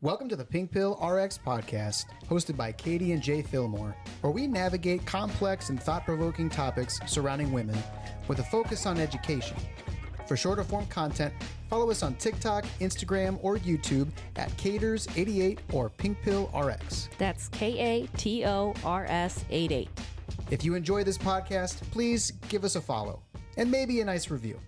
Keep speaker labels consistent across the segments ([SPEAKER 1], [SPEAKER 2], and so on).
[SPEAKER 1] Welcome to the PinkpillRx podcast, hosted by Katie and Jay Fillmore, where we navigate complex and thought-provoking topics surrounding women with a focus on education. For shorter form content, follow us on TikTok, Instagram, or YouTube at Caters88 or PinkpillRx.
[SPEAKER 2] That's KATORS88.
[SPEAKER 1] If you enjoy this podcast, please give us a follow and maybe a nice review.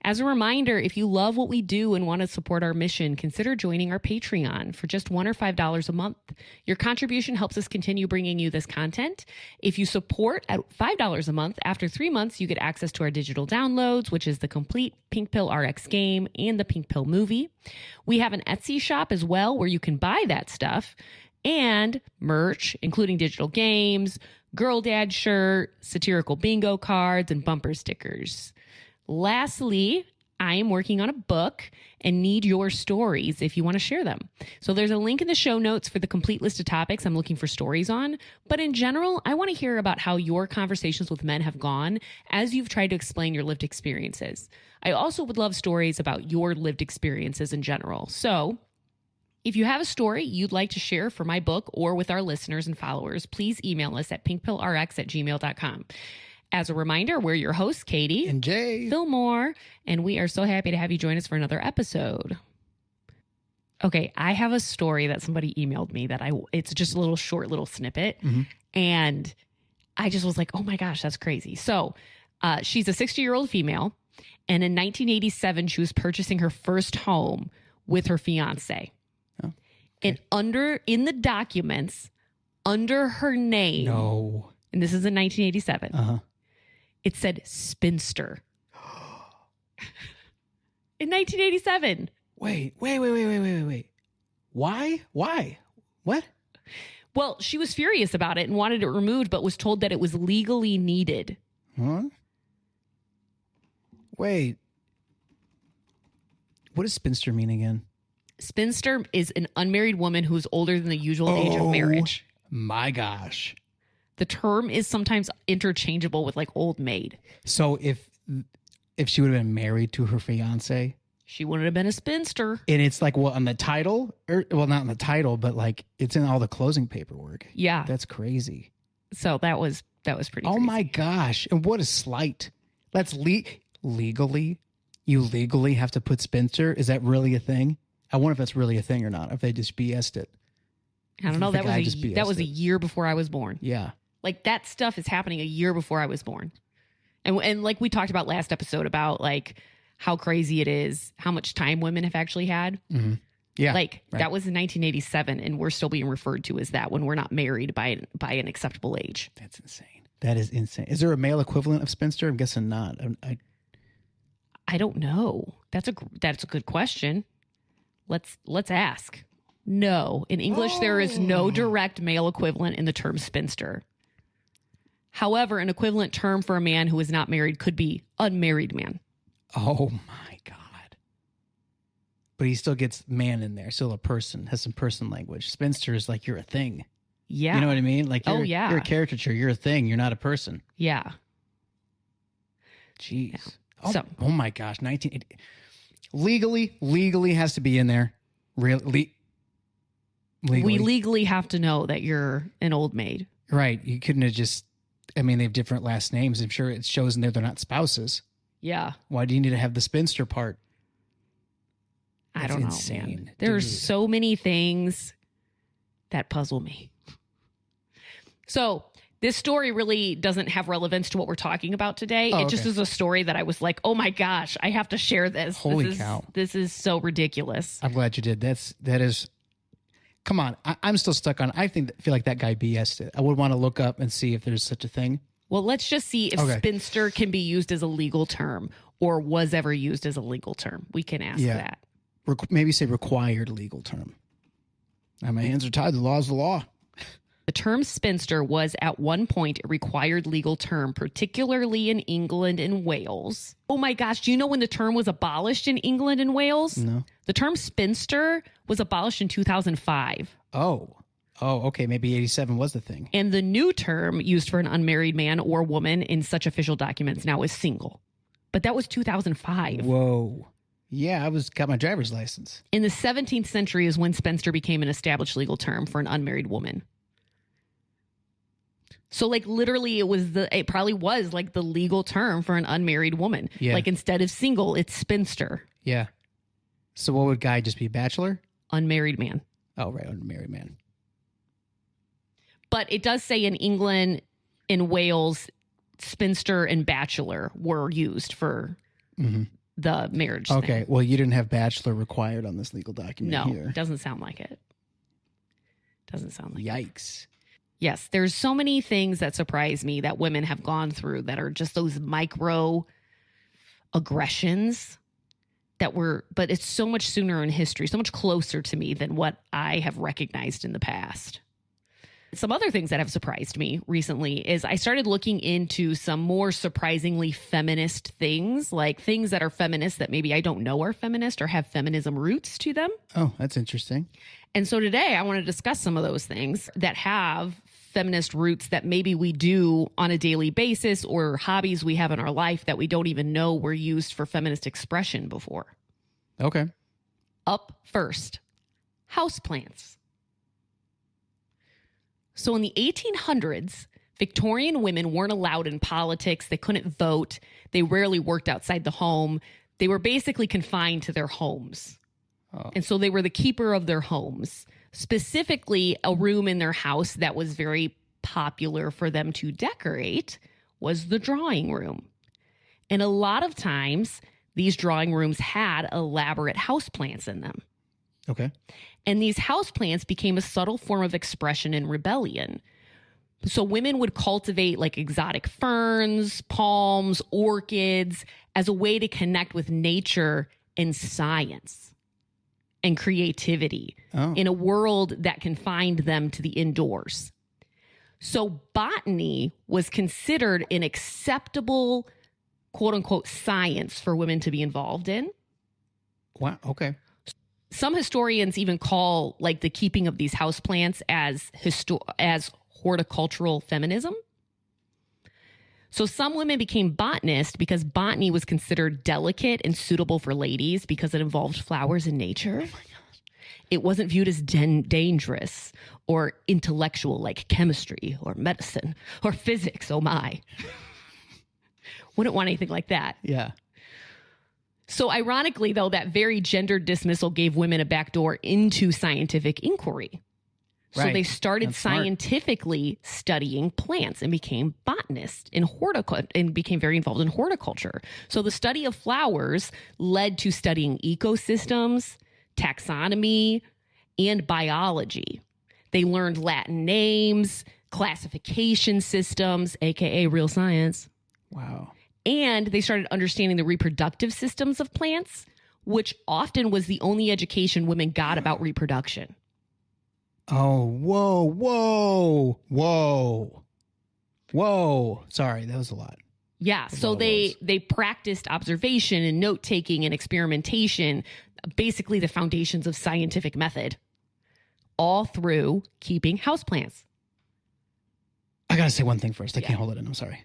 [SPEAKER 2] As a reminder, if you love what we do and want to support our mission, consider joining our Patreon for just $1 or $5 a month. Your contribution helps us continue bringing you this content. If you support at $5 a month, after 3 months, you get access to our digital downloads, which is the complete Pink Pill RX game and the Pink Pill movie. We have an Etsy shop as well where you can buy that stuff and merch, including digital games, girl dad shirt, satirical bingo cards, and bumper stickers. Lastly, I am working on a book and need your stories if you want to share them. So there's a link in the show notes for the complete list of topics I'm looking for stories on. But in general, I want to hear about how your conversations with men have gone as you've tried to explain your lived experiences. I also would love stories about your lived experiences in general. So if you have a story you'd like to share for my book or with our listeners and followers, please email us at pinkpillrx@gmail.com. As a reminder, we're your hosts, Katie
[SPEAKER 1] and Jay
[SPEAKER 2] Fillmore, and we are so happy to have you join us for another episode. Okay, I have a story that somebody emailed me that it's just a little short little snippet, and I just was like, oh my gosh, that's crazy. So she's a 60-year-old female, and in 1987, she was purchasing her first home with her fiance. Oh, okay. And in the documents, under her name, and this is in 1987, it said spinster. In 1987.
[SPEAKER 1] Wait. Why? What?
[SPEAKER 2] Well, she was furious about it and wanted it removed, but was told that it was legally needed.
[SPEAKER 1] Huh? Wait. What does spinster mean again?
[SPEAKER 2] Spinster is an unmarried woman who is older than the usual age of marriage.
[SPEAKER 1] My gosh.
[SPEAKER 2] The term is sometimes interchangeable with like old maid.
[SPEAKER 1] So if she would have been married to her fiance,
[SPEAKER 2] she wouldn't have been a spinster.
[SPEAKER 1] And it's like, well, on the title, well, not on the title, but like it's in all the closing paperwork.
[SPEAKER 2] Yeah,
[SPEAKER 1] that's crazy.
[SPEAKER 2] So that was pretty.
[SPEAKER 1] Oh
[SPEAKER 2] crazy.
[SPEAKER 1] My gosh! And what a slight. That's legally. You legally have to put spinster. Is that really a thing? I wonder if that's really a thing or not. If they just BS'd it.
[SPEAKER 2] I don't know. That was a year before I was born.
[SPEAKER 1] Yeah.
[SPEAKER 2] Like that stuff is happening a year before I was born. And like we talked about last episode about like how crazy it is, how much time women have actually had.
[SPEAKER 1] Mm-hmm. Yeah.
[SPEAKER 2] Like that was in 1987 and we're still being referred to as that when we're not married by an acceptable age.
[SPEAKER 1] That's insane. That is insane. Is there a male equivalent of spinster? I'm guessing not.
[SPEAKER 2] I don't know. That's a good question. Let's ask. No. In English, there is no direct male equivalent in the term spinster. However, an equivalent term for a man who is not married could be unmarried man.
[SPEAKER 1] Oh, my God. But he still gets man in there. Still a person, has some person language. Spinster is like you're a thing.
[SPEAKER 2] Yeah.
[SPEAKER 1] You know what I mean? Like you're
[SPEAKER 2] a
[SPEAKER 1] caricature. You're a thing. You're not a person.
[SPEAKER 2] Yeah.
[SPEAKER 1] Jeez.
[SPEAKER 2] Yeah.
[SPEAKER 1] Oh, my gosh. 1980. Legally has to be in there. Legally.
[SPEAKER 2] We legally have to know that you're an old maid.
[SPEAKER 1] Right. You couldn't have just, I mean, they have different last names. I'm sure it shows in there they're not spouses.
[SPEAKER 2] Yeah.
[SPEAKER 1] Why do you need to have the spinster part?
[SPEAKER 2] I don't know. Insane. There are so many things that puzzle me. So this story really doesn't have relevance to what we're talking about today. It just is a story that I was like, oh my gosh, I have to share this.
[SPEAKER 1] Holy cow.
[SPEAKER 2] This is so ridiculous.
[SPEAKER 1] I'm glad you did. That is. Come on, I'm still stuck on. Feel like that guy BS'd it. I would want to look up and see if there's such a thing.
[SPEAKER 2] Well, let's just see if spinster can be used as a legal term or was ever used as a legal term. We can ask that.
[SPEAKER 1] Maybe say required legal term. My hands are tied. The law is the law.
[SPEAKER 2] The term spinster was at one point a required legal term, particularly in England and Wales. Oh my gosh, do you know when the term was abolished in England and Wales?
[SPEAKER 1] No.
[SPEAKER 2] The term spinster was abolished in 2005.
[SPEAKER 1] Oh, okay. Maybe 87 was the thing.
[SPEAKER 2] And the new term used for an unmarried man or woman in such official documents now is single. But that was 2005.
[SPEAKER 1] Whoa. Yeah, got my driver's license.
[SPEAKER 2] In the 17th century is when spinster became an established legal term for an unmarried woman. So like literally it probably was like the legal term for an unmarried woman.
[SPEAKER 1] Yeah.
[SPEAKER 2] Like instead of single, it's spinster.
[SPEAKER 1] Yeah. So what would guy just be, bachelor?
[SPEAKER 2] Unmarried man.
[SPEAKER 1] Oh, right, unmarried man.
[SPEAKER 2] But it does say in England, in Wales, spinster and bachelor were used for the marriage
[SPEAKER 1] Okay,
[SPEAKER 2] thing.
[SPEAKER 1] well, you didn't have bachelor required on this legal document here.
[SPEAKER 2] No, it doesn't sound like it. Doesn't sound like it.
[SPEAKER 1] Yikes.
[SPEAKER 2] Yes, there's so many things that surprise me that women have gone through that are just those micro aggressions but it's so much sooner in history, so much closer to me than what I have recognized in the past. Some other things that have surprised me recently is I started looking into some more surprisingly feminist things, like things that are feminist that maybe I don't know are feminist or have feminism roots to them.
[SPEAKER 1] Oh, that's interesting.
[SPEAKER 2] And so today I want to discuss some of those things that have feminist roots that maybe we do on a daily basis or hobbies we have in our life that we don't even know were used for feminist expression before.
[SPEAKER 1] Okay.
[SPEAKER 2] Up first, houseplants. So in the 1800s, Victorian women weren't allowed in politics. They couldn't vote. They rarely worked outside the home. They were basically confined to their homes. Oh. And so they were the keeper of their homes, specifically a room in their house that was very popular for them to decorate was the drawing room. And a lot of times, these drawing rooms had elaborate houseplants in them.
[SPEAKER 1] Okay.
[SPEAKER 2] And these houseplants became a subtle form of expression and rebellion. So women would cultivate like exotic ferns, palms, orchids as a way to connect with nature and science and creativity in a world that confined them to the indoors. So botany was considered an acceptable, quote unquote, science for women to be involved in.
[SPEAKER 1] Wow. Okay.
[SPEAKER 2] Some historians even call like the keeping of these houseplants as horticultural feminism. So some women became botanists because botany was considered delicate and suitable for ladies because it involved flowers and nature. Oh my gosh. It wasn't viewed as dangerous or intellectual like chemistry or medicine or physics. Oh my. Wouldn't want anything like that.
[SPEAKER 1] Yeah.
[SPEAKER 2] So ironically, though, that very gendered dismissal gave women a backdoor into scientific inquiry. So they started scientifically studying plants and became botanists in horticulture and became very involved in horticulture. So the study of flowers led to studying ecosystems, taxonomy, and biology. They learned Latin names, classification systems, aka real science.
[SPEAKER 1] Wow.
[SPEAKER 2] And they started understanding the reproductive systems of plants, which often was the only education women got about reproduction.
[SPEAKER 1] Oh, whoa. Sorry, that was a lot.
[SPEAKER 2] Yeah, so they practiced observation and note-taking and experimentation, basically the foundations of scientific method, all through keeping houseplants.
[SPEAKER 1] I got to say one thing first. I can't hold it in. I'm sorry.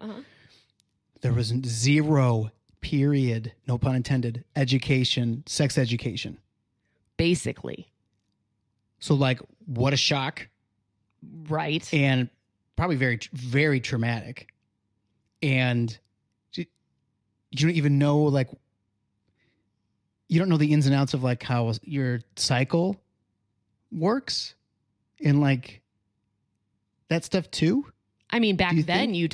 [SPEAKER 1] There was zero, period, no pun intended, education, sex education.
[SPEAKER 2] Basically.
[SPEAKER 1] So, like, what a shock.
[SPEAKER 2] Right.
[SPEAKER 1] And probably very, very traumatic. And you don't even know, like, you don't know the ins and outs of, like, how your cycle works and, like, that stuff, too.
[SPEAKER 2] I mean, back then, you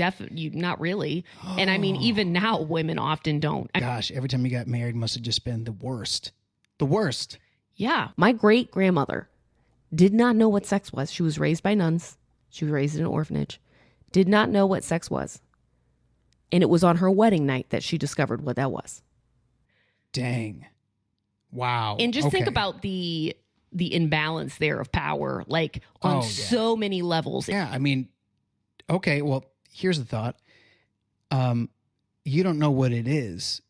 [SPEAKER 2] not really. And I mean, even now, women often don't.
[SPEAKER 1] Gosh, every time you got married must have just been the worst. The worst.
[SPEAKER 2] Yeah. My great-grandmother did not know what sex was. She was raised by nuns. She was raised in an orphanage. Did not know what sex was. And it was on her wedding night that she discovered what that was.
[SPEAKER 1] Dang. Wow.
[SPEAKER 2] And just think about the imbalance there of power, like on so many levels.
[SPEAKER 1] Yeah, I mean, okay, well, here's the thought. You don't know what it is.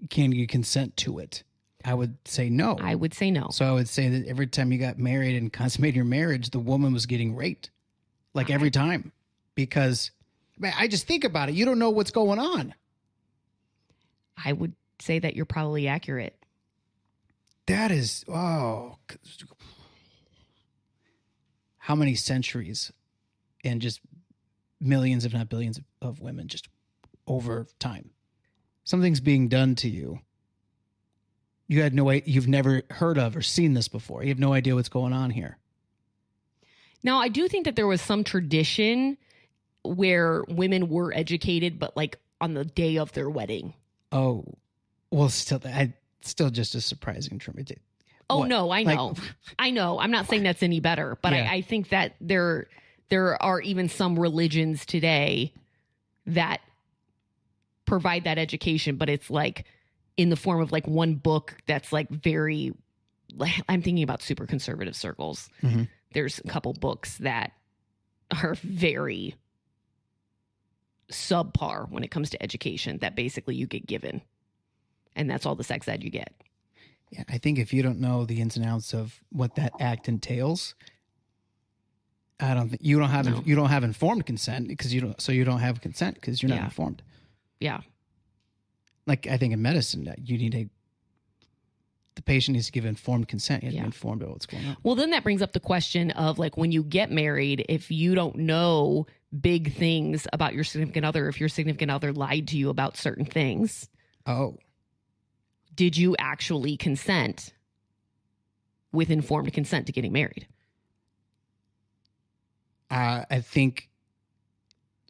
[SPEAKER 1] Can you consent to it? I would say no.
[SPEAKER 2] I would say no.
[SPEAKER 1] So I would say that every time you got married and consummated your marriage, the woman was getting raped. Like every time. Because, man, I just think about it. You don't know what's going on.
[SPEAKER 2] I would say that you're probably accurate.
[SPEAKER 1] That is, how many centuries and just millions, if not billions of women just over time. Something's being done to you. You had no idea, you've never heard of or seen this before. You have no idea what's going on here.
[SPEAKER 2] Now, I do think that there was some tradition where women were educated, but like on the day of their wedding.
[SPEAKER 1] Oh, well, still just a surprising term.
[SPEAKER 2] Oh,
[SPEAKER 1] What?
[SPEAKER 2] no, I know.
[SPEAKER 1] Like,
[SPEAKER 2] I know. I'm not saying that's any better, but
[SPEAKER 1] Yeah.
[SPEAKER 2] I think that there are even some religions today that provide that education, but it's like in the form of like one book that's like very, I'm thinking about super conservative circles.
[SPEAKER 1] Mm-hmm.
[SPEAKER 2] There's a couple books that are very subpar when it comes to education that basically you get given. And that's all the sex ed you get.
[SPEAKER 1] Yeah, I think if you don't know the ins and outs of what that act entails, I don't think you don't have informed consent because you don't have consent because you're not informed.
[SPEAKER 2] Yeah.
[SPEAKER 1] Like I think in medicine, the patient needs to give informed consent. You have to be informed about what's going on.
[SPEAKER 2] Well, then that brings up the question of like when you get married, if you don't know big things about your significant other, if your significant other lied to you about certain things.
[SPEAKER 1] Oh.
[SPEAKER 2] Did you actually consent with informed consent to getting married?
[SPEAKER 1] I think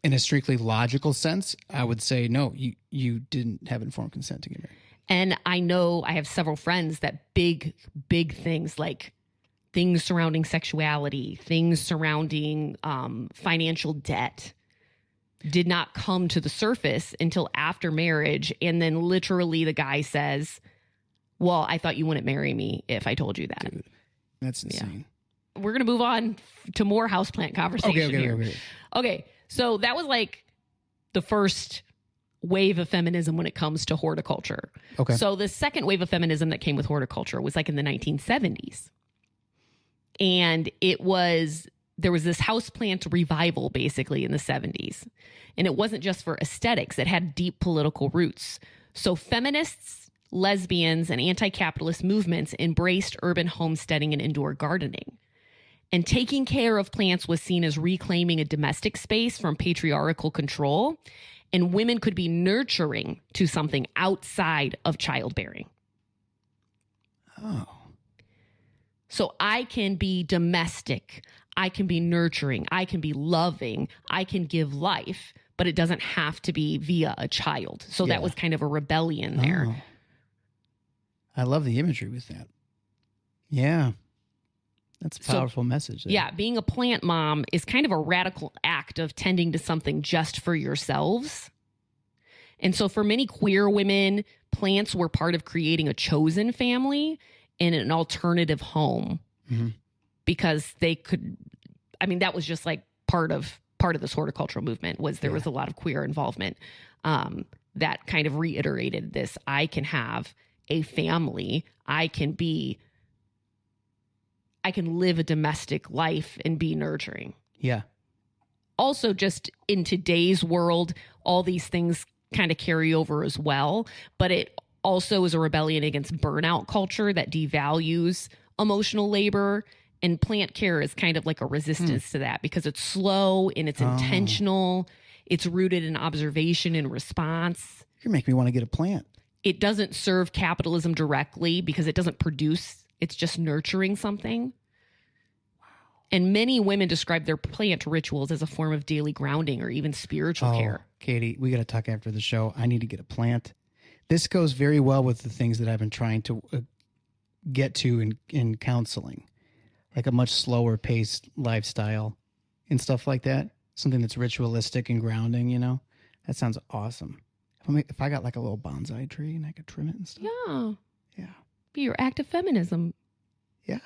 [SPEAKER 1] in a strictly logical sense, I would say no, you didn't have informed consent to get married.
[SPEAKER 2] And I know I have several friends that big things like things surrounding sexuality, things surrounding financial debt did not come to the surface until after marriage. And then literally the guy says, well, I thought you wouldn't marry me if I told you that.
[SPEAKER 1] Dude, that's insane.
[SPEAKER 2] Yeah. We're going to move on to more houseplant conversation. Okay. So that was like the first wave of feminism when it comes to horticulture.
[SPEAKER 1] Okay.
[SPEAKER 2] So the second wave of feminism that came with horticulture was like in the 1970s. And there was this houseplant revival basically in the 70s. And it wasn't just for aesthetics. It had deep political roots. So feminists, lesbians, and anti-capitalist movements embraced urban homesteading and indoor gardening. And taking care of plants was seen as reclaiming a domestic space from patriarchal control, and women could be nurturing to something outside of childbearing.
[SPEAKER 1] Oh.
[SPEAKER 2] So I can be domestic, I can be nurturing, I can be loving, I can give life, but it doesn't have to be via a child. So that was kind of a rebellion there.
[SPEAKER 1] Oh. I love the imagery with that. Yeah. That's a powerful message there.
[SPEAKER 2] Yeah, being a plant mom is kind of a radical act of tending to something just for yourselves. And so for many queer women, plants were part of creating a chosen family and an alternative home.
[SPEAKER 1] Mm-hmm.
[SPEAKER 2] Because they could, I mean, that was just like part of this horticultural movement was there was a lot of queer involvement that kind of reiterated this. I can have a family. I can live a domestic life and be nurturing.
[SPEAKER 1] Yeah.
[SPEAKER 2] Also, just in today's world, all these things kind of carry over as well. But it also is a rebellion against burnout culture that devalues emotional labor. And plant care is kind of like a resistance to that because it's slow and it's intentional. It's rooted in observation and response.
[SPEAKER 1] You make me want to get a plant.
[SPEAKER 2] It doesn't serve capitalism directly because it doesn't produce. It's just nurturing something. Wow. And many women describe their plant rituals as a form of daily grounding or even spiritual care.
[SPEAKER 1] Katie, we got to talk after the show. I need to get a plant. This goes very well with the things that I've been trying to get to in counseling, like a much slower paced lifestyle and stuff like that. Something that's ritualistic and grounding, you know? That sounds awesome. If I got like a little bonsai tree and I could trim it and stuff.
[SPEAKER 2] Yeah.
[SPEAKER 1] Yeah.
[SPEAKER 2] Be your act of feminism.
[SPEAKER 1] Yeah.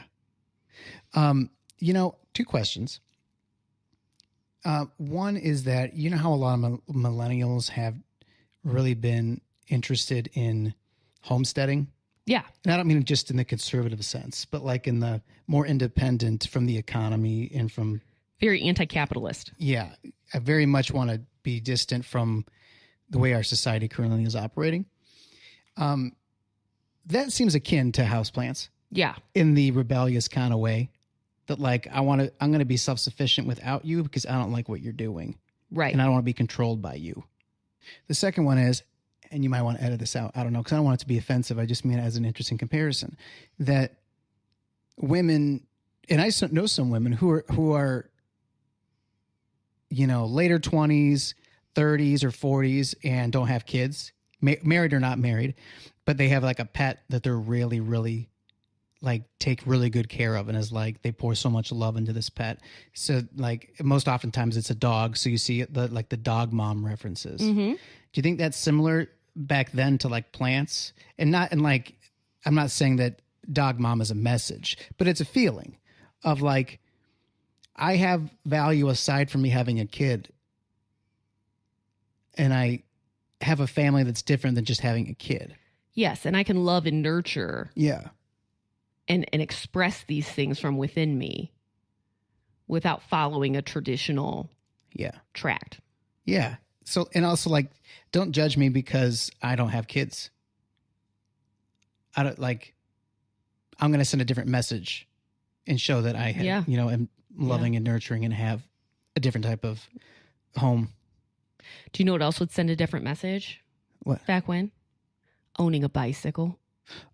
[SPEAKER 1] Two questions. One is that, you know how a lot of millennials have really been interested in homesteading?
[SPEAKER 2] Yeah.
[SPEAKER 1] And I don't mean just in the conservative sense, but like in the more independent from the economy and from...
[SPEAKER 2] Very anti-capitalist.
[SPEAKER 1] Yeah. I very much want to be distant from the way our society currently is operating. That seems akin to houseplants
[SPEAKER 2] Yeah.
[SPEAKER 1] in the rebellious kind of way that like, I'm going to be self-sufficient without you because I don't like what you're doing.
[SPEAKER 2] Right.
[SPEAKER 1] And I don't want to be controlled by you. The second one is, and you might want to edit this out, I don't know, because I don't want it to be offensive. I just mean it as an interesting comparison, that women, and I know some women who are, you know, later 20s, 30s, or 40s and don't have kids, married or not married, but they have like a pet that they're really, really like take really good care of, and is like they pour so much love into this pet. So like most oftentimes it's a dog, so you see the dog mom references.
[SPEAKER 2] Mm-hmm.
[SPEAKER 1] Do you think that's similar back then to like plants? And like I'm not saying that dog mom is a message, but it's a feeling of like I have value aside from me having a kid, and I have a family that's different than just having a kid.
[SPEAKER 2] Yes, and I can love and nurture.
[SPEAKER 1] Yeah.
[SPEAKER 2] And express these things from within me without following a traditional tract.
[SPEAKER 1] Yeah. So, and also like, don't judge me because I don't have kids. I'm going to send a different message and show that I have, you know, am loving and nurturing and have a different type of home.
[SPEAKER 2] Do you know what else would send a different message?
[SPEAKER 1] What?
[SPEAKER 2] Back when? Owning a bicycle.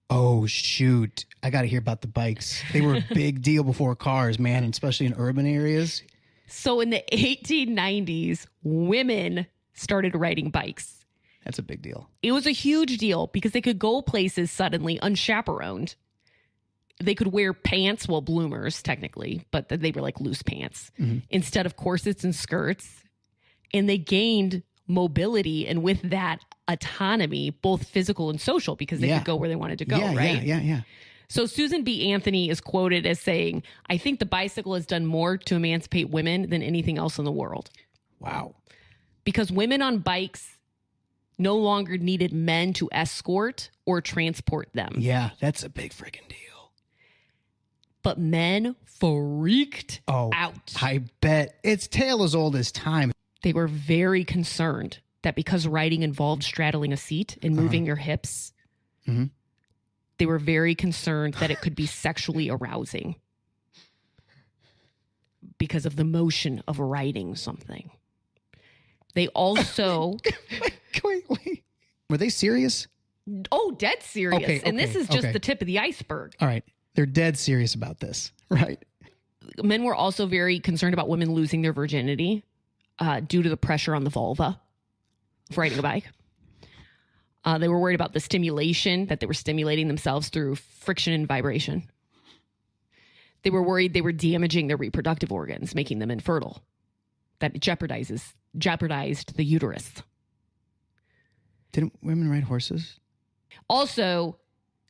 [SPEAKER 1] Oh, shoot. I got to hear about the bikes. They were a big deal before cars, man, and especially in urban areas.
[SPEAKER 2] So in the 1890s, women started riding bikes.
[SPEAKER 1] That's a big deal.
[SPEAKER 2] It was a huge deal because they could go places suddenly unchaperoned. They could wear pants, well, bloomers technically, but they were like loose pants instead of corsets and skirts. And they gained mobility, and with that, autonomy, both physical and social, because they could go where they wanted to go, right?
[SPEAKER 1] Yeah.
[SPEAKER 2] So Susan B. Anthony is quoted as saying, "I think the bicycle has done more to emancipate women than anything else in the world."
[SPEAKER 1] Wow.
[SPEAKER 2] Because women on bikes no longer needed men to escort or transport them.
[SPEAKER 1] Yeah, that's a big freaking deal.
[SPEAKER 2] But men freaked out.
[SPEAKER 1] I bet. It's tale as old as time.
[SPEAKER 2] They were very concerned that because riding involved straddling a seat and moving your hips, they were very concerned that it could be sexually arousing because of the motion of riding something. They also...
[SPEAKER 1] Wait. Were they serious?
[SPEAKER 2] Oh, dead serious.
[SPEAKER 1] Okay,
[SPEAKER 2] and this is just the tip of the iceberg.
[SPEAKER 1] All right. They're dead serious about this, right?
[SPEAKER 2] Men were also very concerned about women losing their virginity due to the pressure on the vulva of riding a bike. They were worried about the stimulation, that they were stimulating themselves through friction and vibration. They were worried they were damaging their reproductive organs, making them infertile. That it jeopardized the uterus.
[SPEAKER 1] Didn't women ride horses?
[SPEAKER 2] Also,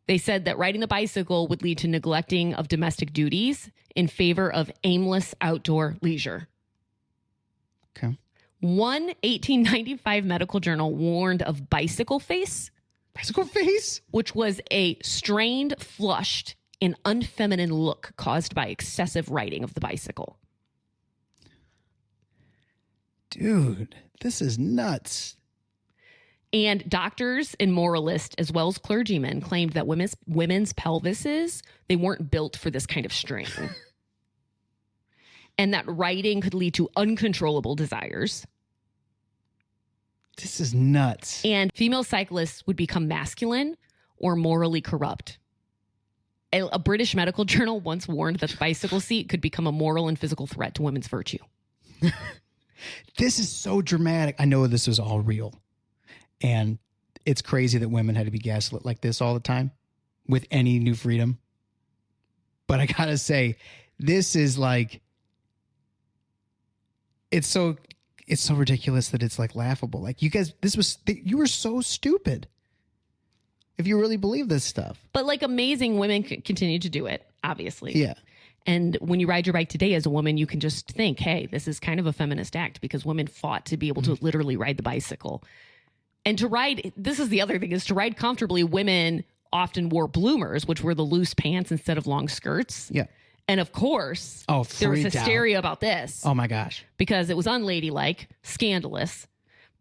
[SPEAKER 2] they said that riding the bicycle would lead to neglecting of domestic duties in favor of aimless outdoor leisure.
[SPEAKER 1] Okay.
[SPEAKER 2] One 1895 medical journal warned of bicycle face.
[SPEAKER 1] Bicycle face?
[SPEAKER 2] Which was a strained, flushed, and unfeminine look caused by excessive riding of the bicycle.
[SPEAKER 1] Dude, this is nuts.
[SPEAKER 2] And doctors and moralists, as well as clergymen, claimed that women's pelvises, they weren't built for this kind of strain. And that riding could lead to uncontrollable desires.
[SPEAKER 1] This is nuts.
[SPEAKER 2] And female cyclists would become masculine or morally corrupt. A British medical journal once warned that the bicycle seat could become a moral and physical threat to women's virtue.
[SPEAKER 1] This is so dramatic. I know this is all real. And it's crazy that women had to be gaslit like this all the time with any new freedom. But I gotta say, this is like, it's so ridiculous that it's like laughable. Like you guys, you were so stupid if you really believe this stuff.
[SPEAKER 2] But like amazing women continue to do it, obviously.
[SPEAKER 1] Yeah.
[SPEAKER 2] And when you ride your bike today as a woman, you can just think, hey, this is kind of a feminist act because women fought to be able to literally ride the bicycle. And to ride, this is the other thing, is to ride comfortably, women often wore bloomers, which were the loose pants instead of long skirts.
[SPEAKER 1] Yeah.
[SPEAKER 2] And of course, there was hysteria about this.
[SPEAKER 1] Oh my gosh.
[SPEAKER 2] Because it was unladylike, scandalous.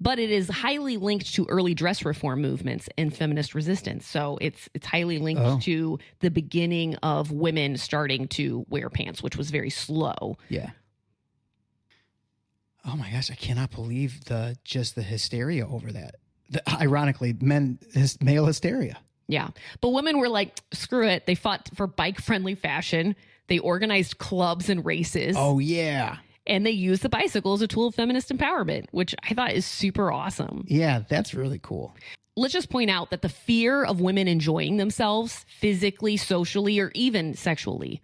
[SPEAKER 2] But it is highly linked to early dress reform movements and feminist resistance. So it's highly linked to the beginning of women starting to wear pants, which was very slow.
[SPEAKER 1] Yeah. Oh my gosh, I cannot believe the hysteria over that. Ironically, male hysteria.
[SPEAKER 2] Yeah. But women were like, screw it. They fought for bike-friendly fashion. They organized clubs and races.
[SPEAKER 1] Oh, yeah.
[SPEAKER 2] And they used the bicycle as a tool of feminist empowerment, which I thought is super awesome.
[SPEAKER 1] Yeah, that's really cool.
[SPEAKER 2] Let's just point out that the fear of women enjoying themselves physically, socially, or even sexually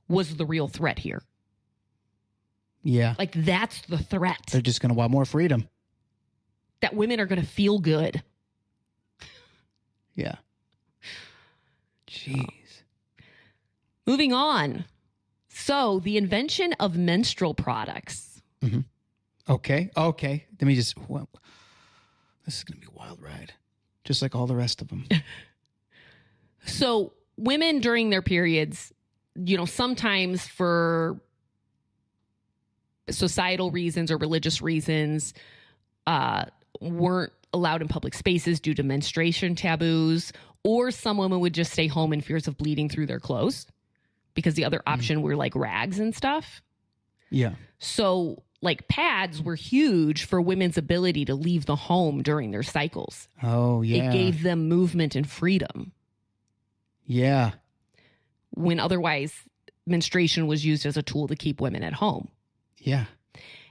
[SPEAKER 2] was the real threat here.
[SPEAKER 1] Yeah.
[SPEAKER 2] Like, that's the threat.
[SPEAKER 1] They're just going to want more freedom.
[SPEAKER 2] That women are going to feel good.
[SPEAKER 1] Yeah. Jeez.
[SPEAKER 2] Moving on. So, the invention of menstrual products.
[SPEAKER 1] Mm-hmm. Okay. Let me just... Well, this is going to be a wild ride. Just like all the rest of them.
[SPEAKER 2] So, women during their periods, sometimes for societal reasons or religious reasons, weren't allowed in public spaces due to menstruation taboos, or some women would just stay home in fears of bleeding through their clothes because the other option were like rags and stuff.
[SPEAKER 1] Yeah.
[SPEAKER 2] So like pads were huge for women's ability to leave the home during their cycles.
[SPEAKER 1] Oh, yeah.
[SPEAKER 2] It gave them movement and freedom.
[SPEAKER 1] Yeah.
[SPEAKER 2] When otherwise menstruation was used as a tool to keep women at home.
[SPEAKER 1] Yeah.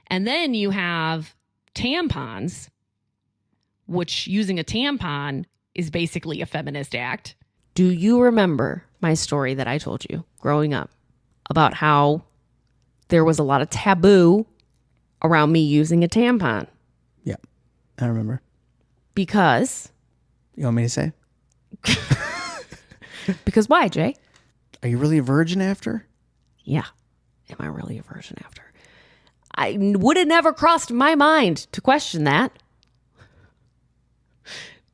[SPEAKER 2] And then you have tampons, which using a tampon is basically a feminist act. Do you remember my story that I told you growing up about how there was a lot of taboo around me using a tampon?
[SPEAKER 1] Yeah, I remember.
[SPEAKER 2] Because?
[SPEAKER 1] You want me to say?
[SPEAKER 2] Because why, Jay?
[SPEAKER 1] Are you really a virgin after?
[SPEAKER 2] Yeah. Am I really a virgin after? I would have never crossed my mind to question that.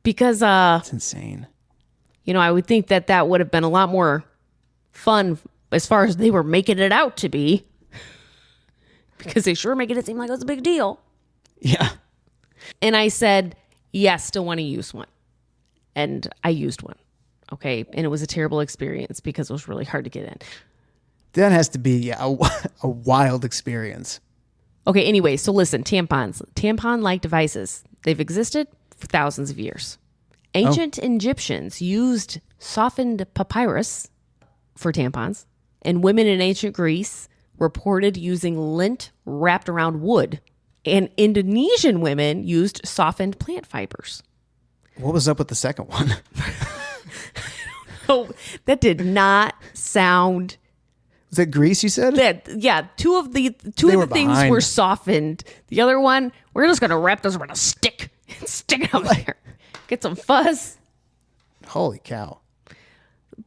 [SPEAKER 2] Because,
[SPEAKER 1] That's insane.
[SPEAKER 2] I would think that would have been a lot more fun as far as they were making it out to be. Because they sure making it seem like it was a big deal.
[SPEAKER 1] Yeah.
[SPEAKER 2] And I said, yes, still want to use one. And I used one. Okay. And it was a terrible experience because it was really hard to get in.
[SPEAKER 1] That has to be a wild experience.
[SPEAKER 2] Okay. Anyway, so listen, tampons, tampon-like devices, they've existed for thousands of years. Ancient Egyptians used softened papyrus for tampons, and women in ancient Greece reported using lint wrapped around wood, and Indonesian women used softened plant fibers.
[SPEAKER 1] What was up with the second one?
[SPEAKER 2] Oh, that did not sound...
[SPEAKER 1] Was that Greece, you said?
[SPEAKER 2] Yeah, two of the things
[SPEAKER 1] behind.
[SPEAKER 2] were softened. The other one, we're just going to wrap this around a stick and stick it out there. Get some fuzz.
[SPEAKER 1] Holy cow.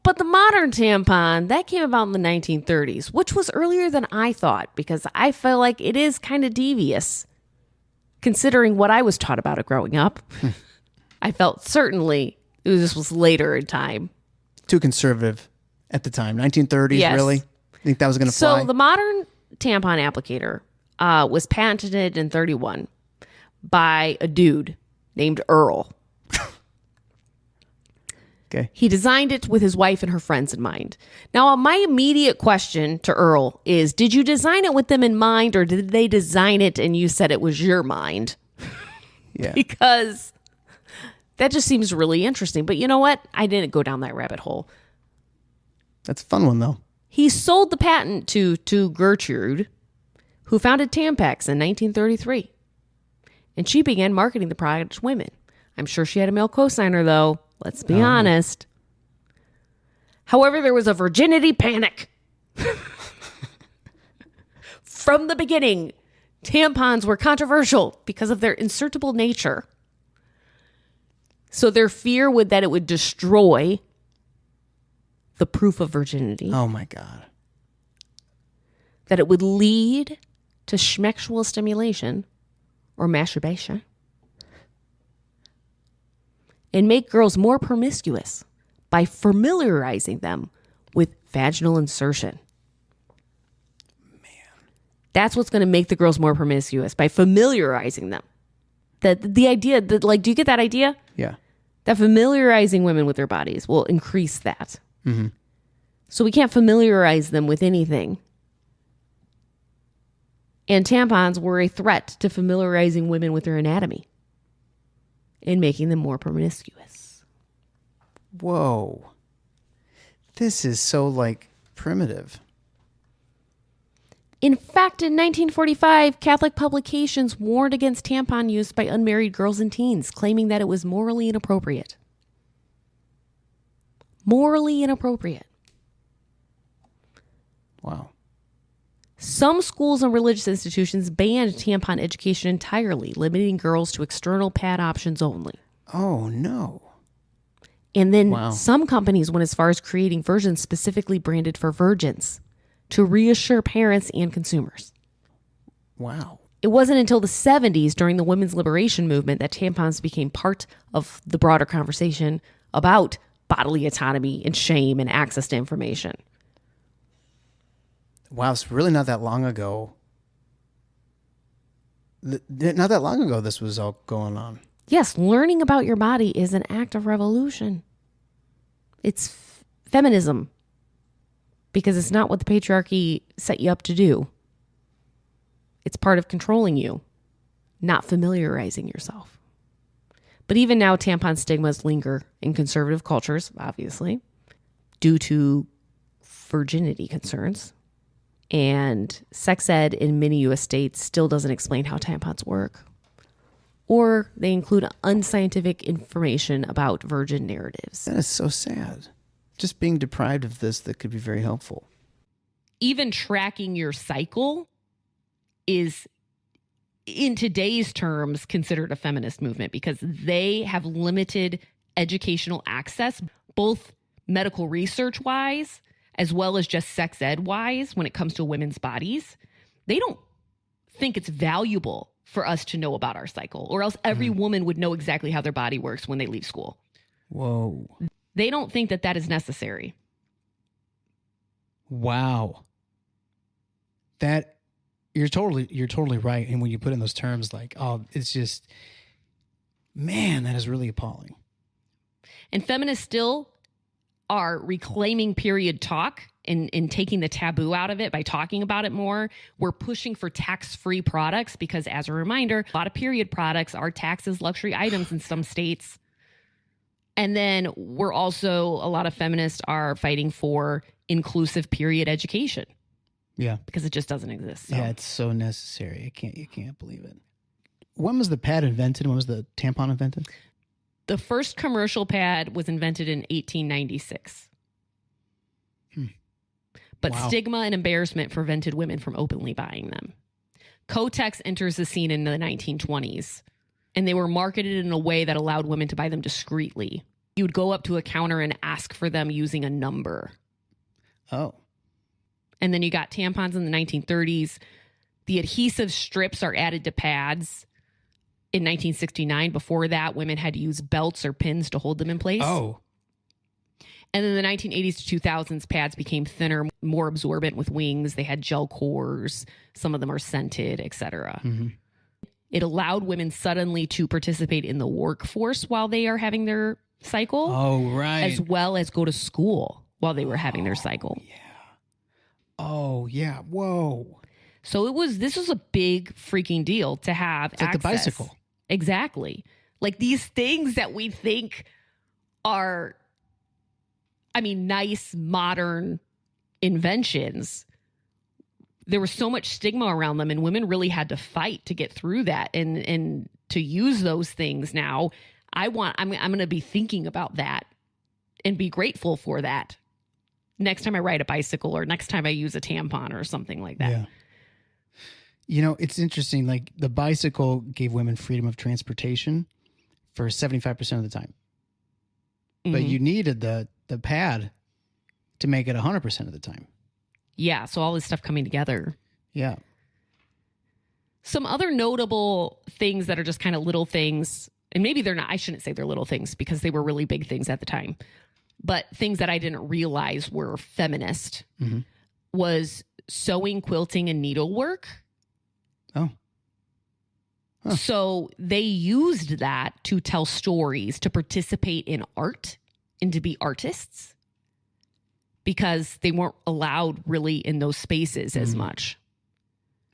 [SPEAKER 2] But the modern tampon, that came about in the 1930s, which was earlier than I thought, because I feel like it is kind of devious, considering what I was taught about it growing up. I felt certainly this was later in time.
[SPEAKER 1] Too conservative at the time. 1930s,
[SPEAKER 2] Yes.
[SPEAKER 1] really? Think that was going to fly?
[SPEAKER 2] So the modern tampon applicator was patented in 1931 by a dude named Earl.
[SPEAKER 1] Okay.
[SPEAKER 2] He designed it with his wife and her friends in mind. Now, my immediate question to Earl is, did you design it with them in mind, or did they design it and you said it was your mind?
[SPEAKER 1] Yeah.
[SPEAKER 2] Because that just seems really interesting. But you know what? I didn't go down that rabbit hole.
[SPEAKER 1] That's a fun one, though.
[SPEAKER 2] He sold the patent to Gertrude, who founded Tampax in 1933. And she began marketing the product to women. I'm sure she had a male co-signer, though. Let's be honest. However, there was a virginity panic. From the beginning, tampons were controversial because of their insertable nature. So their fear would that it would destroy the proof of virginity.
[SPEAKER 1] Oh, my God.
[SPEAKER 2] That it would lead to schmexual stimulation or masturbation. And make girls more promiscuous by familiarizing them with vaginal insertion. Man. That's what's going to make the girls more promiscuous, by familiarizing them. That the idea that, like, do you get that idea?
[SPEAKER 1] Yeah.
[SPEAKER 2] That familiarizing women with their bodies will increase that.
[SPEAKER 1] Mm-hmm.
[SPEAKER 2] So we can't familiarize them with anything. And tampons were a threat to familiarizing women with their anatomy and making them more promiscuous.
[SPEAKER 1] Whoa. This is so, like, primitive.
[SPEAKER 2] In fact, in 1945, Catholic publications warned against tampon use by unmarried girls and teens, claiming that it was morally inappropriate. Morally inappropriate.
[SPEAKER 1] Wow.
[SPEAKER 2] Some schools and religious institutions banned tampon education entirely, limiting girls to external pad options only.
[SPEAKER 1] Oh, no.
[SPEAKER 2] And then some companies went as far as creating versions specifically branded for virgins to reassure parents and consumers.
[SPEAKER 1] Wow.
[SPEAKER 2] It wasn't until the 70s, during the women's liberation movement, that tampons became part of the broader conversation about bodily autonomy and shame and access to information.
[SPEAKER 1] Wow, it's really not that long ago. Not that long ago this was all going on.
[SPEAKER 2] Yes, learning about your body is an act of revolution. It's feminism. Because it's not what the patriarchy set you up to do. It's part of controlling you, not familiarizing yourself. But even now, tampon stigmas linger in conservative cultures, obviously, due to virginity concerns. And sex ed in many U.S. states still doesn't explain how tampons work. Or they include unscientific information about virgin narratives.
[SPEAKER 1] That is so sad. Just being deprived of this that could be very helpful.
[SPEAKER 2] Even tracking your cycle is, in today's terms, considered a feminist movement because they have limited educational access, both medical research wise, as well as just sex ed wise, when it comes to women's bodies. They don't think it's valuable for us to know about our cycle, or else every woman would know exactly how their body works when they leave school.
[SPEAKER 1] Whoa.
[SPEAKER 2] They don't think that that is necessary.
[SPEAKER 1] Wow. That you're totally right. And when you put in those terms, like, oh, it's just, man, that is really appalling.
[SPEAKER 2] And feminists still are reclaiming period talk and taking the taboo out of it by talking about it more. We're pushing for tax-free products because, as a reminder, a lot of period products are taxed as luxury items in some states. And then we're also, a lot of feminists are fighting for inclusive period education.
[SPEAKER 1] Yeah.
[SPEAKER 2] Because it just doesn't exist. So.
[SPEAKER 1] Yeah, it's so necessary. You can't believe it. When was the pad invented? When was the tampon invented?
[SPEAKER 2] The first commercial pad was invented in 1896. But stigma and embarrassment prevented women from openly buying them. Kotex enters the scene in the 1920s. And they were marketed in a way that allowed women to buy them discreetly. You would go up to a counter and ask for them using a number.
[SPEAKER 1] Oh.
[SPEAKER 2] And then you got tampons in the 1930s. The adhesive strips are added to pads in 1969. Before that, women had to use belts or pins to hold them in place.
[SPEAKER 1] Oh.
[SPEAKER 2] And then the 1980s to 2000s, pads became thinner, more absorbent with wings. They had gel cores. Some of them are scented, etc. Mm-hmm. It allowed women suddenly to participate in the workforce while they are having their cycle.
[SPEAKER 1] Oh, right.
[SPEAKER 2] As well as go to school while they were having their cycle.
[SPEAKER 1] Yeah. Oh, yeah. Whoa.
[SPEAKER 2] So this was a big freaking deal to have
[SPEAKER 1] it's access. Like the bicycle.
[SPEAKER 2] Exactly. Like these things that we think are, nice, modern inventions. There was so much stigma around them, and women really had to fight to get through that and to use those things. Now, I'm going to be thinking about that and be grateful for that next time I ride a bicycle or next time I use a tampon or something like that.
[SPEAKER 1] Yeah. It's interesting. Like the bicycle gave women freedom of transportation for 75% of the time, but you needed the pad to make it 100% of the time.
[SPEAKER 2] Yeah, so all this stuff coming together.
[SPEAKER 1] Yeah.
[SPEAKER 2] Some other notable things that are just kind of little things, and maybe they're not, I shouldn't say they're little things because they were really big things at the time, but things that I didn't realize were feminist was sewing, quilting, and needlework.
[SPEAKER 1] Oh.
[SPEAKER 2] So they used that to tell stories, to participate in art, and to be artists, because they weren't allowed really in those spaces as much.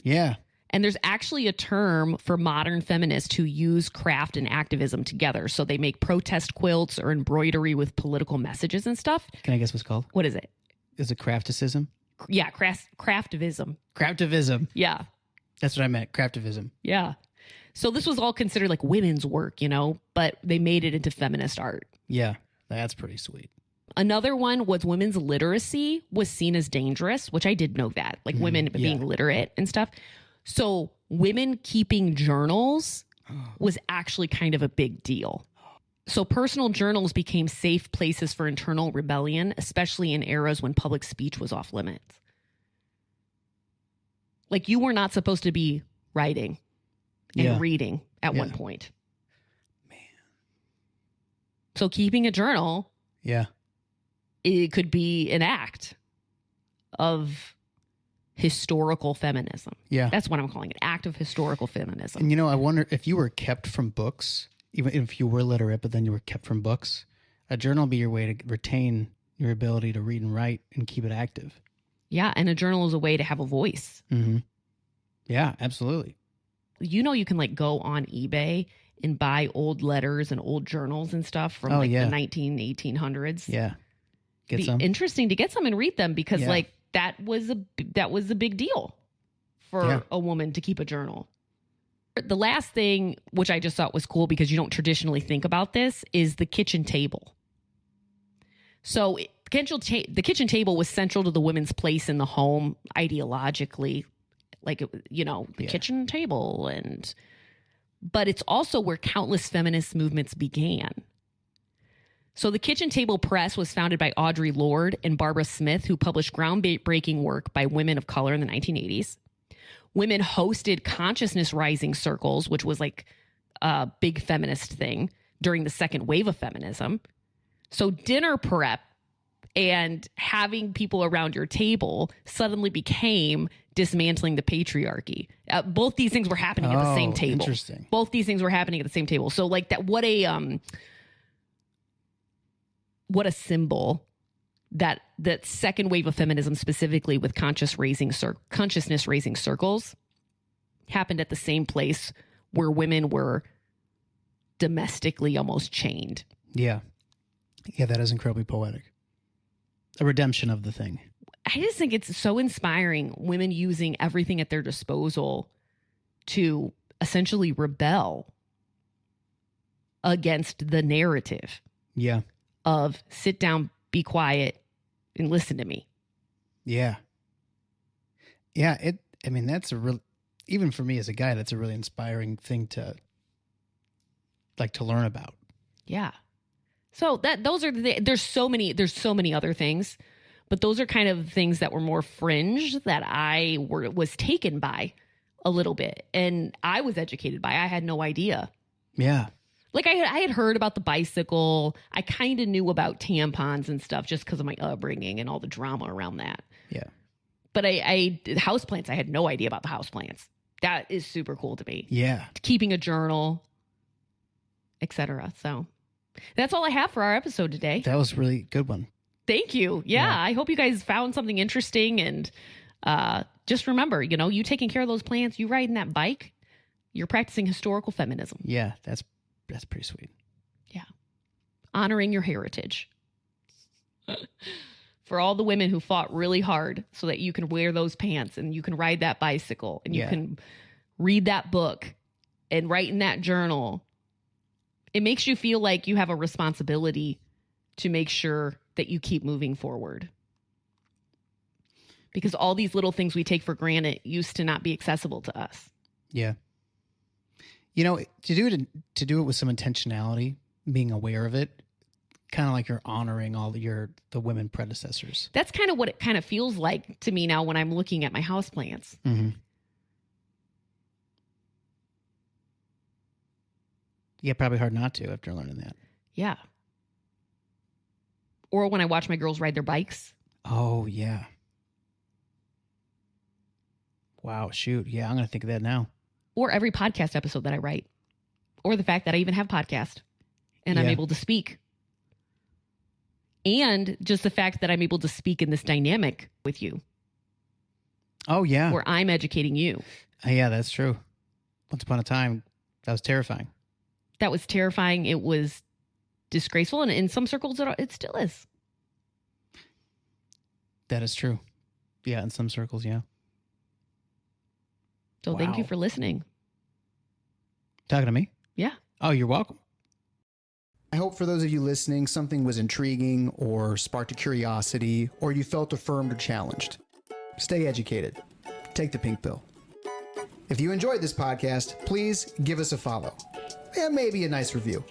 [SPEAKER 1] Yeah.
[SPEAKER 2] And there's actually a term for modern feminists who use craft and activism together. So they make protest quilts or embroidery with political messages and stuff.
[SPEAKER 1] Can I guess what's it called?
[SPEAKER 2] What is it?
[SPEAKER 1] Is it crafticism?
[SPEAKER 2] Yeah, craftivism.
[SPEAKER 1] Craftivism.
[SPEAKER 2] Yeah.
[SPEAKER 1] That's what I meant. Craftivism.
[SPEAKER 2] Yeah. So this was all considered like women's work, but they made it into feminist art.
[SPEAKER 1] Yeah. That's pretty sweet.
[SPEAKER 2] Another one was women's literacy was seen as dangerous, which I did know that, like women being literate and stuff. So women keeping journals was actually kind of a big deal. So personal journals became safe places for internal rebellion, especially in eras when public speech was off limits. Like you were not supposed to be writing and reading at one point.
[SPEAKER 1] Man.
[SPEAKER 2] So keeping a journal, it could be an act of historical feminism.
[SPEAKER 1] Yeah.
[SPEAKER 2] That's what I'm calling it. Act of historical feminism.
[SPEAKER 1] And I wonder if you were kept from books, even if you were literate, but then you were kept from books, a journal would be your way to retain your ability to read and write and keep it active.
[SPEAKER 2] Yeah. And a journal is a way to have a voice.
[SPEAKER 1] Mm-hmm. Yeah, absolutely.
[SPEAKER 2] You can like go on eBay and buy old letters and old journals and stuff from the 1800s.
[SPEAKER 1] Yeah.
[SPEAKER 2] Get some. Interesting to get some and read them because like that was a big deal for a woman to keep a journal. The last thing, which I just thought was cool because you don't traditionally think about this, is the kitchen table. So the kitchen table was central to the women's place in the home ideologically, like, the kitchen table. But it's also where countless feminist movements began. So the Kitchen Table Press was founded by Audre Lorde and Barbara Smith, who published groundbreaking work by women of color in the 1980s. Women hosted consciousness rising circles, which was like a big feminist thing during the second wave of feminism. So dinner prep and having people around your table suddenly became dismantling the patriarchy. Both these things were happening at the same table.
[SPEAKER 1] Interesting.
[SPEAKER 2] Both these things were happening at the same table. So like that, what a symbol that second wave of feminism, specifically with consciousness raising circles, happened at the same place where women were domestically almost chained.
[SPEAKER 1] Yeah. Yeah, that is incredibly poetic. A redemption of the thing.
[SPEAKER 2] I just think it's so inspiring, women using everything at their disposal to essentially rebel against the narrative.
[SPEAKER 1] Yeah.
[SPEAKER 2] Of sit down, be quiet, and listen to me.
[SPEAKER 1] Yeah. Yeah. That's even for me as a guy, that's a really inspiring thing to learn about.
[SPEAKER 2] Yeah. So those are there's so many other things, but those are kind of things that were more fringe that I was taken by a little bit, and I was educated by. I had no idea.
[SPEAKER 1] Yeah.
[SPEAKER 2] Like I had heard about the bicycle. I kind of knew about tampons and stuff just because of my upbringing and all the drama around that.
[SPEAKER 1] Yeah.
[SPEAKER 2] But houseplants, I had no idea about the houseplants. That is super cool to me.
[SPEAKER 1] Yeah.
[SPEAKER 2] Keeping a journal, etc. So that's all I have for our episode today.
[SPEAKER 1] That was a really good one.
[SPEAKER 2] Thank you. Yeah. I hope you guys found something interesting. And just remember, you taking care of those plants, you riding that bike, you're practicing historical feminism.
[SPEAKER 1] Yeah, that's pretty sweet.
[SPEAKER 2] Yeah. Honoring your heritage. For all the women who fought really hard so that you can wear those pants and you can ride that bicycle and you can read that book and write in that journal. It makes you feel like you have a responsibility to make sure that you keep moving forward. Because all these little things we take for granted used to not be accessible to us.
[SPEAKER 1] Yeah. To do it with some intentionality, being aware of it, kind of like you're honoring all the women predecessors.
[SPEAKER 2] That's kind of what it kind of feels like to me now when I'm looking at my houseplants.
[SPEAKER 1] Mm-hmm. Yeah, probably hard not to after learning that.
[SPEAKER 2] Yeah. Or when I watch my girls ride their bikes.
[SPEAKER 1] Oh, yeah. Wow, shoot. Yeah, I'm going to think of that now.
[SPEAKER 2] or every podcast episode that I write, or the fact that I even have podcast and I'm able to speak. And just the fact that I'm able to speak in this dynamic with you.
[SPEAKER 1] Oh, yeah.
[SPEAKER 2] Where I'm educating you.
[SPEAKER 1] Yeah, that's true. Once upon a time, that was terrifying.
[SPEAKER 2] That was terrifying. It was disgraceful. And in some circles, it still is.
[SPEAKER 1] That is true. Yeah, in some circles, yeah.
[SPEAKER 2] So thank you for listening.
[SPEAKER 1] Talking to me?
[SPEAKER 2] Yeah.
[SPEAKER 1] Oh, you're welcome. I hope for those of you listening, something was intriguing or sparked a curiosity, or you felt affirmed or challenged. Stay educated. Take the pink pill. If you enjoyed this podcast, please give us a follow and maybe a nice review.